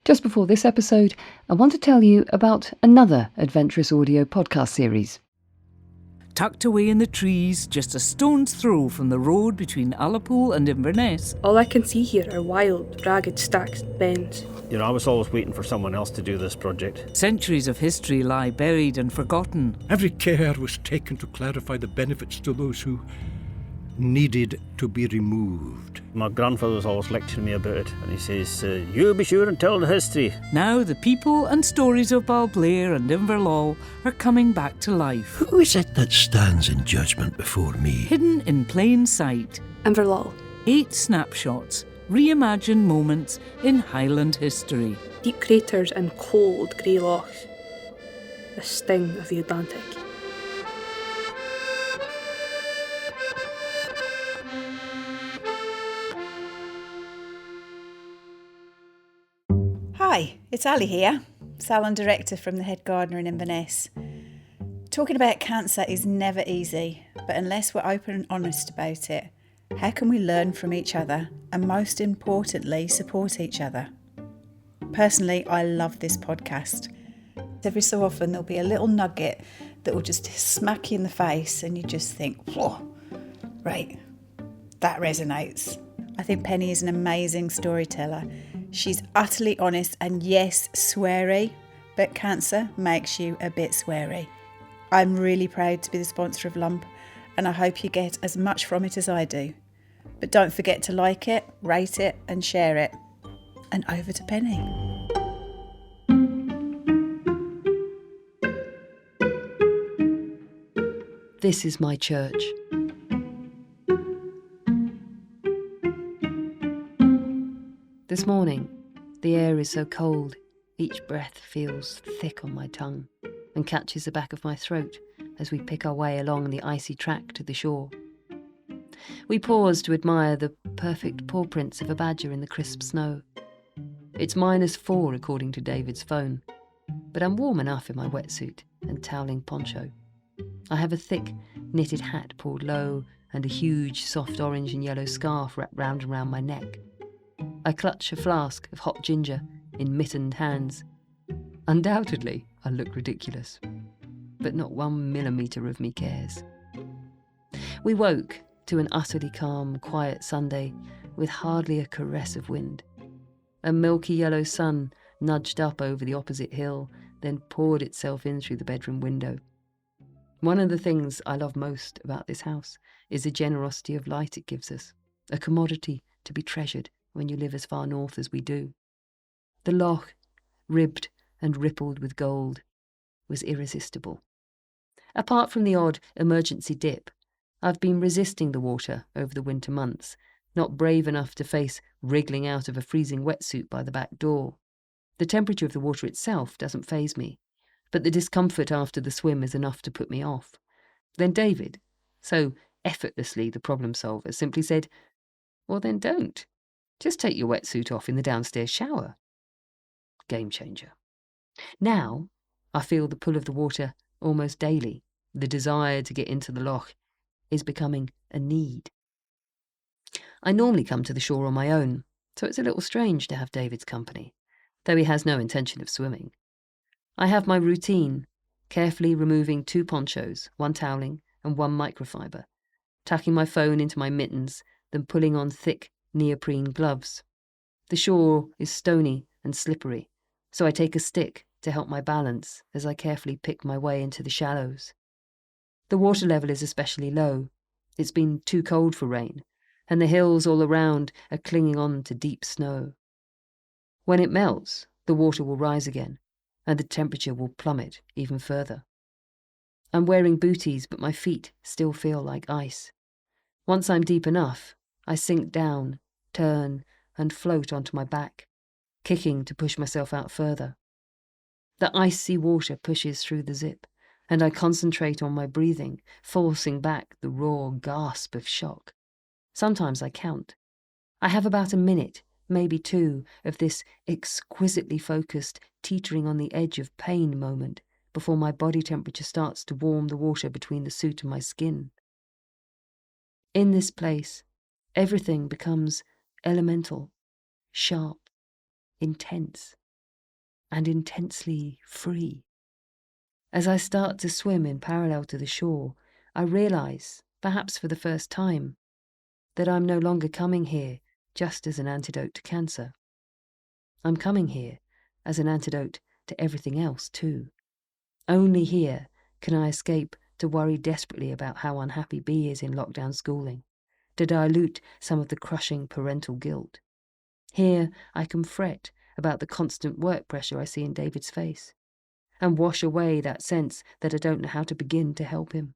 Just before this episode, I want to tell you about another adventurous audio podcast series. Tucked away in the trees, just a stone's throw from the road between Ullapool and Inverness. All I can see here are wild, ragged stacks and bends. I was always waiting for someone else to do this project. Centuries of history lie buried and forgotten. Every care was taken to clarify the benefits to those who needed to be removed. My grandfather was always lecturing me about it, and he says, you be sure and tell the history. Now the people and stories of Balblair and Inverloch are coming back to life. Who is it that stands in judgment before me? Hidden in plain sight. Inverloch. 8 snapshots, reimagined moments in Highland history. Deep craters and cold grey lochs. The sting of the Atlantic. Hi, it's Ali here, salon director from the Head Gardener in Inverness. Talking about cancer is never easy, but unless we're open and honest about it, how can we learn from each other and most importantly, support each other? Personally, I love this podcast. Every so often there'll be a little nugget that will just smack you in the face and you just think, whoa, right, that resonates. I think Pennie is an amazing storyteller. She's utterly honest and yes, sweary, but cancer makes you a bit sweary. I'm really proud to be the sponsor of Lump and I hope you get as much from it as I do. But don't forget to like it, rate it and share it. And over to Pennie. This is my church. This morning, the air is so cold, each breath feels thick on my tongue and catches the back of my throat as we pick our way along the icy track to the shore. We pause to admire the perfect paw prints of a badger in the crisp snow. It's -4 according to David's phone, but I'm warm enough in my wetsuit and toweling poncho. I have a thick knitted hat pulled low and a huge soft orange and yellow scarf wrapped round and round my neck. I clutch a flask of hot ginger in mittened hands. Undoubtedly, I look ridiculous, but not 1 millimetre of me cares. We woke to an utterly calm, quiet Sunday with hardly a caress of wind. A milky yellow sun nudged up over the opposite hill, then poured itself in through the bedroom window. One of the things I love most about this house is the generosity of light it gives us, a commodity to be treasured when you live as far north as we do. The loch, ribbed and rippled with gold, was irresistible. Apart from the odd emergency dip, I've been resisting the water over the winter months, not brave enough to face wriggling out of a freezing wetsuit by the back door. The temperature of the water itself doesn't faze me, but the discomfort after the swim is enough to put me off. Then David, so effortlessly the problem solver, simply said, well then don't. Just take your wetsuit off in the downstairs shower. Game changer. Now, I feel the pull of the water almost daily. The desire to get into the loch is becoming a need. I normally come to the shore on my own, so it's a little strange to have David's company, though he has no intention of swimming. I have my routine, carefully removing 2 ponchos, 1 toweling and 1 microfiber, tucking my phone into my mittens, then pulling on thick neoprene gloves. The shore is stony and slippery, so I take a stick to help my balance as I carefully pick my way into the shallows. The water level is especially low. It's been too cold for rain, and the hills all around are clinging on to deep snow. When it melts, the water will rise again, and the temperature will plummet even further. I'm wearing booties, but my feet still feel like ice. Once I'm deep enough, I sink down, turn, and float onto my back, kicking to push myself out further. The icy water pushes through the zip, and I concentrate on my breathing, forcing back the raw gasp of shock. Sometimes I count. I have about a minute, maybe 2, of this exquisitely focused, teetering on the edge of pain moment before my body temperature starts to warm the water between the suit and my skin. In this place, everything becomes elemental, sharp, intense. and intensely free. As I start to swim in parallel to the shore, I realise, perhaps for the first time, that I'm no longer coming here just as an antidote to cancer. I'm coming here as an antidote to everything else too. Only here can I escape to worry desperately about how unhappy B is in lockdown schooling, to dilute some of the crushing parental guilt. Here I can fret about the constant work pressure I see in David's face, and wash away that sense that I don't know how to begin to help him.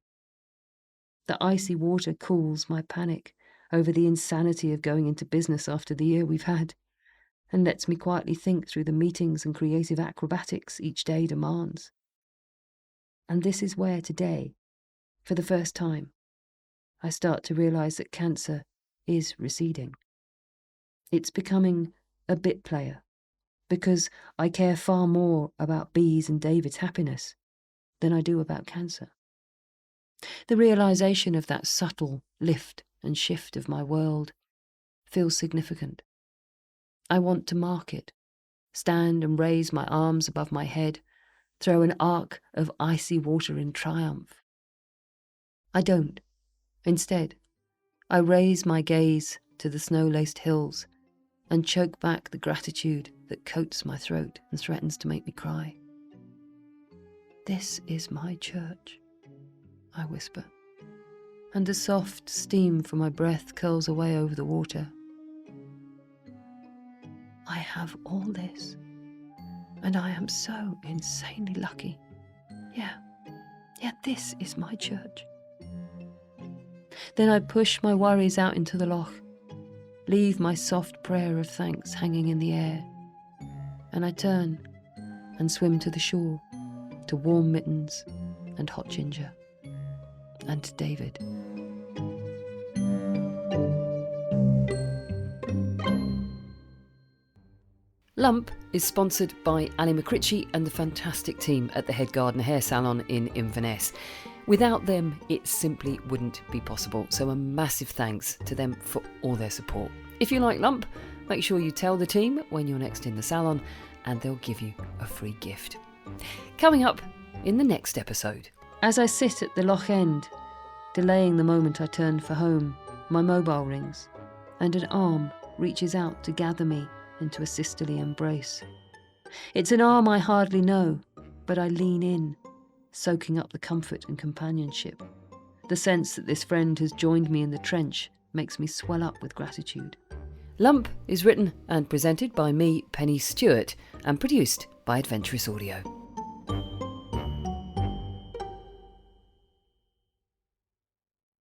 The icy water cools my panic over the insanity of going into business after the year we've had, and lets me quietly think through the meetings and creative acrobatics each day demands. And this is where today, for the first time, I start to realise that cancer is receding. It's becoming a bit player, because I care far more about Bee's and David's happiness than I do about cancer. The realisation of that subtle lift and shift of my world feels significant. I want to mark it, stand and raise my arms above my head, throw an arc of icy water in triumph. I don't. Instead, I raise my gaze to the snow-laced hills and choke back the gratitude that coats my throat and threatens to make me cry. This is my church, I whisper, and the soft steam from my breath curls away over the water. I have all this, and I am so insanely lucky. Yeah, this is my church. Then I push my worries out into the loch, leave my soft prayer of thanks hanging in the air, and I turn and swim to the shore, to warm mittens and hot ginger, and to David. Lump is sponsored by Ali McRitchie and the fantastic team at the Head Gardener Hair Salon in Inverness. Without them, it simply wouldn't be possible, so a massive thanks to them for all their support. If you like Lump, make sure you tell the team when you're next in the salon, and they'll give you a free gift. Coming up in the next episode. As I sit at the loch end, delaying the moment I turn for home, my mobile rings, and an arm reaches out to gather me into a sisterly embrace. It's an arm I hardly know, but I lean in, soaking up the comfort and companionship. The sense that this friend has joined me in the trench makes me swell up with gratitude. Lump is written and presented by me, Pennie Stuart, and produced by Adventurous Audio.